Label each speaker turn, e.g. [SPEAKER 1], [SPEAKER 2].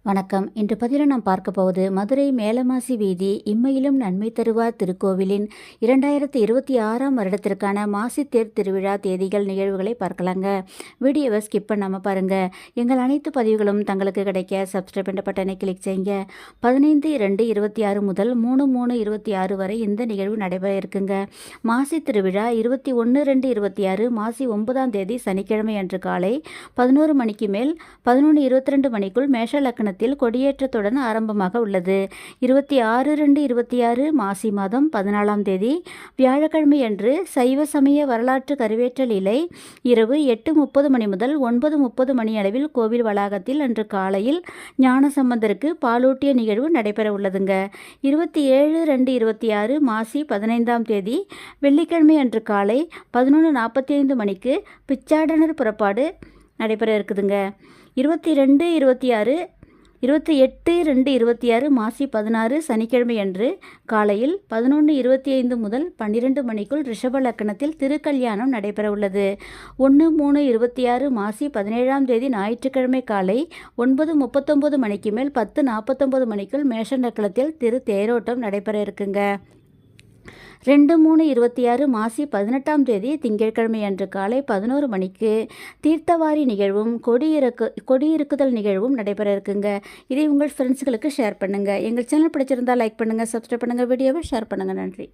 [SPEAKER 1] வணக்கம். இன்று பதிவில் நாம் பார்க்க போவது மதுரை மேலமாசி வீதி இம்மையிலும் நன்மை தருவார் திருக்கோவிலின் 2026ஆம் வருடத்திற்கான மாசித்தேர் திருவிழா தேதிகள் நிகழ்வுகளை பார்க்கலாங்க. வீடியோவை ஸ்கிப் பண்ணாமல் பாருங்கள். எங்கள் அனைத்து பதிவுகளும் தங்களுக்கு கிடைக்க சப்ஸ்கிரைப் என்ற பட்டனை கிளிக் செய்யுங்க. 15/2/26 முதல் 3/3/26 வரை இந்த நிகழ்வு நடைபெற இருக்குங்க. மாசி திருவிழா 21/2/26 மாசி 9ஆம் தேதி சனிக்கிழமை அன்று காலை 11 மணிக்கு மேல் 11:22 மணிக்குள் மேஷ லக்ன கொடியேற்றத்துடன் ஆரம்பமாக உள்ளது. 26/2/26 மாசி மாதம் 14ஆம் தேதி வியாழக்கிழமை அன்று சைவ சமய வரலாற்று கருவேற்றல் இலை இரவு 8:30 மணி முதல் 9:30 மணி அளவில் கோவில் வளாகத்தில் அன்று காலையில் ஞானசம்பந்தருக்கு பாலூட்டிய நிகழ்வு நடைபெற உள்ளதுங்க. 27/2/26 மாசி 15ஆம் தேதி வெள்ளிக்கிழமை அன்று காலை 11:45 மணிக்கு பிச்சாடனர் புறப்பாடு நடைபெற இருக்குதுங்க. 28/2/26 மாசி 16 சனிக்கிழமை அன்று காலையில் 11:25 முதல் 12 மணிக்குள் ரிஷப லக்னத்தில் திருக்கல்யாணம் நடைபெற உள்ளது. 1/3/26 மாசி 17ஆம் தேதி ஞாயிற்றுக்கிழமை காலை 9:39 மணிக்கு மேல் 10:49 மணிக்குள் மேஷ லக்னத்தில் திரு தேரோட்டம் நடைபெற இருக்குங்க. 2/3/26 மாசி 18ஆம் தேதி திங்கட்கிழமை அன்று காலை 11 மணிக்கு தீர்த்தவாரி நிகழ்வும் கொடியிருக்குதல் நிகழ்வும் நடைபெற இருக்குங்க. இதை உங்கள் ஃப்ரெண்ட்ஸ்களுக்கு ஷேர் பண்ணுங்கள். எங்கள் சேனல் பிடிச்சிருந்தால் லைக் பண்ணுங்கள், சப்ஸ்கிரைப் பண்ணுங்கள், வீடியோவை ஷேர் பண்ணுங்கள். நன்றி.